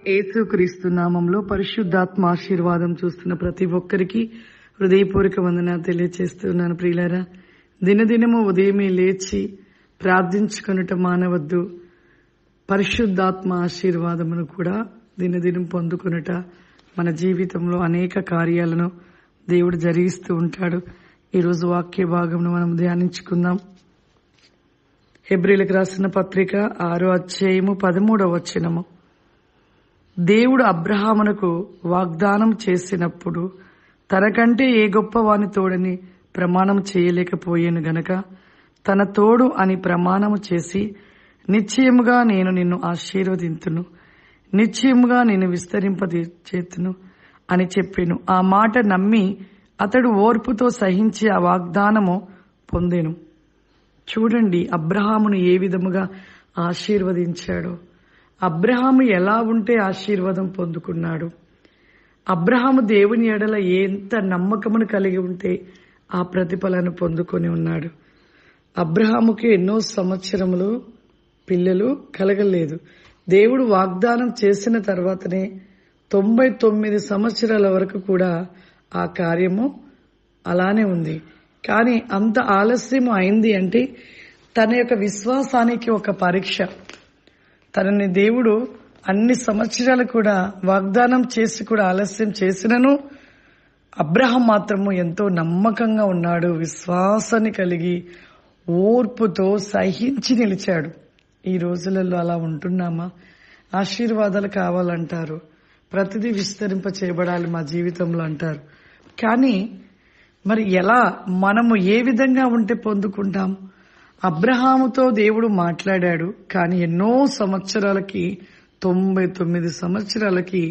యేసుక్రీస్తు నామంలో పరిశుద్ధాత్మ ఆశీర్వాదం చూస్తున్న ప్రతి ఒక్కరికి హృదయపూర్వక వందనాలు తెలియజేస్తున్నాను. ప్రియులారా, దినదినము ఉదయమే లేచి ప్రార్థించుకొనుట మానవద్దు. పరిశుద్ధాత్మ ఆశీర్వాదమును కూడా దినదినం పొందుకొనుట మన జీవితంలో అనేక కార్యాలను దేవుడు జరిగిస్తూ ఉంటాడు. ఈరోజు వాక్య భాగమును మనం ధ్యానించుకుందాం. హెబ్రీలకు రాసిన పత్రిక 6వ అధ్యాయము 13వ వచనము. దేవుడు అబ్రహామునకు వాగ్దానం చేసినప్పుడు తనకంటే ఏ గొప్పవాని తోడని ప్రమాణం చేయలేకపోయాను గనక తన తోడు అని ప్రమాణము చేసి నిశ్చయముగా నేను నిన్ను ఆశీర్వదింతును, నిశ్చయముగా నేను విస్తరింపచేతును అని చెప్పాను. ఆ మాట నమ్మి అతడు ఓర్పుతో సహించి ఆ వాగ్దానము పొందెను. చూడండి, అబ్రహామును ఏ విధముగా ఆశీర్వదించాడో. అబ్రహాము ఎలా ఉంటే ఆశీర్వాదం పొందుకున్నాడు. అబ్రహాము దేవుని ఎడల ఎంత నమ్మకమును కలిగి ఉంటే ఆ ప్రతిఫలను పొందుకొని ఉన్నాడు. అబ్రహాముకి ఎన్నో సంవత్సరములు పిల్లలు కలగలేదు. దేవుడు వాగ్దానం చేసిన తర్వాతనే 99 సంవత్సరాల వరకు కూడా ఆ కార్యము అలానే ఉంది. కానీ అంత ఆలస్యం అయింది అంటే తన యొక్క విశ్వాసానికి ఒక పరీక్ష. తనని దేవుడు అన్ని సంవత్సరాలు కూడా వాగ్దానం చేసి కూడా ఆలస్యం చేసినను అబ్రహాం మాత్రము ఎంతో నమ్మకంగా ఉన్నాడు. విశ్వాసాన్ని కలిగి ఓర్పుతో సహించి నిలిచాడు. ఈ రోజులలో అలా ఉంటున్నామా? ఆశీర్వాదాలు కావాలంటారు, ప్రతిదీ విస్తరింప చేయబడాలి మా జీవితంలో అంటారు. కానీ మరి ఎలా, మనము ఏ విధంగా ఉంటే పొందుకుంటాం? అబ్రహాముతో దేవుడు మాట్లాడాడు, కానీ ఎన్నో సంవత్సరాలకి 99 సంవత్సరాలకి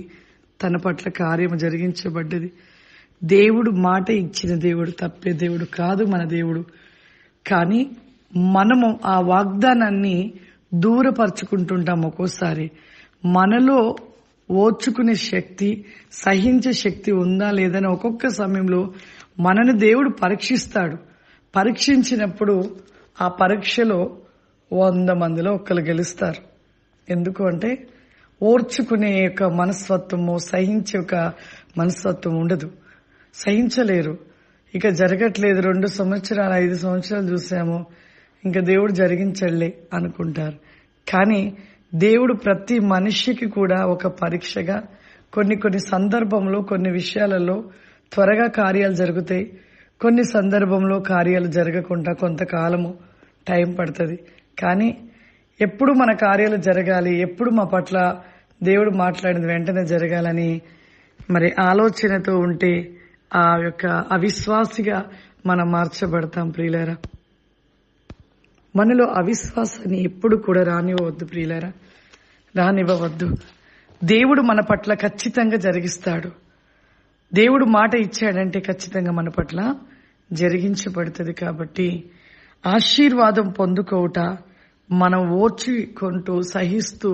తన పట్ల కార్యము జరిగించబడ్డది. దేవుడు మాట ఇచ్చిన దేవుడు, తప్పే దేవుడు కాదు మన దేవుడు. కానీ మనము ఆ వాగ్దానాన్ని దూరపరుచుకుంటుంటాం. ఒక్కోసారి మనలో ఓర్చుకునే శక్తి, సహించే శక్తి ఉందా లేదని ఒక్కొక్క సమయంలో మనని దేవుడు పరీక్షిస్తాడు. పరీక్షించినప్పుడు ఆ పరీక్షలో 100 మందిలో ఒక్కరు గెలుస్తారు. ఎందుకు అంటే ఓర్చుకునే యొక్క మనస్తత్వము, సహించే ఒక మనస్తత్వం ఉండదు. సహించలేరు. ఇక జరగట్లేదు, 2 సంవత్సరాలు 5 సంవత్సరాలు చూసాము, ఇంకా దేవుడు జరిగించలే అనుకుంటారు. కానీ దేవుడు ప్రతి మనిషికి కూడా ఒక పరీక్షగా కొన్ని సందర్భంలో కొన్ని విషయాలలో త్వరగా కార్యాలు జరుగుతాయి. కొన్ని సందర్భంలో కార్యాలు జరగకుండా కొంతకాలము టైం పడుతుంది. కానీ ఎప్పుడు మన కార్యాలు జరగాలి, ఎప్పుడు మా పట్ల దేవుడు మాట్లాడింది వెంటనే జరగాలని మరి ఆలోచనతో ఉంటే ఆ యొక్క అవిశ్వాసిగా మనం మార్చబడతాం. ప్రియులారా, మనలో అవిశ్వాసాన్ని ఎప్పుడు కూడా రానివ్వవద్దు. ప్రియులారా, రానివ్వవద్దు. దేవుడు మన పట్ల ఖచ్చితంగా జరిగిస్తాడు. దేవుడు మాట ఇచ్చాడంటే ఖచ్చితంగా మన పట్ల జరిగించబడుతుంది. కాబట్టి ఆశీర్వాదం పొందుకోవట మనం ఓర్చుకుంటూ సహిస్తూ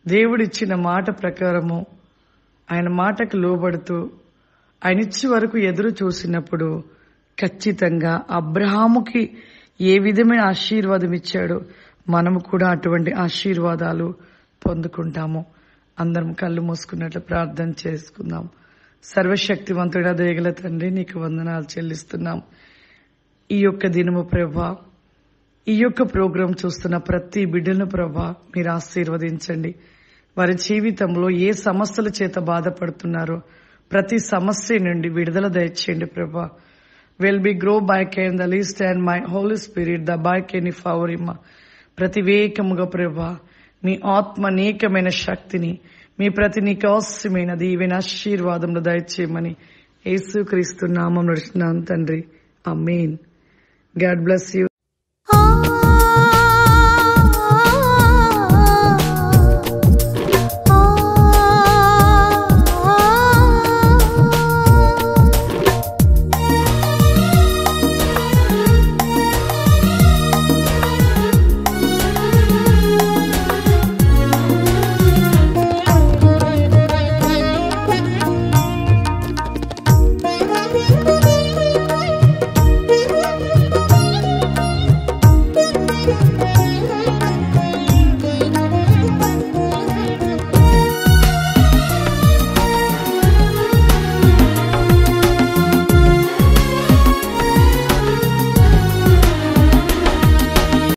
దేవుడిచ్చిన మాట ప్రకారము ఆయన మాటకు లోబడుతూ ఆయన ఇచ్చే వరకు ఎదురు చూసినప్పుడు ఖచ్చితంగా అబ్రహాముకి ఏ విధమైన ఆశీర్వాదం ఇచ్చాడో మనము కూడా అటువంటి ఆశీర్వాదాలు పొందుకుంటాము. అందరం కళ్ళు మూసుకున్నట్లు ప్రార్థన చేసుకుందాం. సర్వశక్తివంతుడా, దయగల తండ్రి, నీకు వందనాలు చెల్లిస్తున్నాం. ఈ యొక్క దినము ప్రభా, ఈ యొక్క ప్రోగ్రాం చూస్తున్న ప్రతి బిడ్డను ప్రభా మీరు ఆశీర్వదించండి. వారి జీవితంలో ఏ సమస్యల చేత బాధపడుతున్నారో ప్రతి సమస్య నుండి విడుదల దయచేయండి ప్రభా. విల్ బి గ్రో బై కెన్ ద లీస్ట్ అండ్ మై హోలీ స్పిరిట్ ద బై కెన్ ఫవరిమ. ప్రతివేకముగా ప్రభా మీ ఆత్మ అనేకమైన శక్తిని, మీ ప్రతి నీకోసమైన దీవెన ఆశీర్వాదములు దయచేయమని యేసుక్రీస్తు నామములో నడుస్తున్నాను తండ్రి. ఆమేన్. God bless you.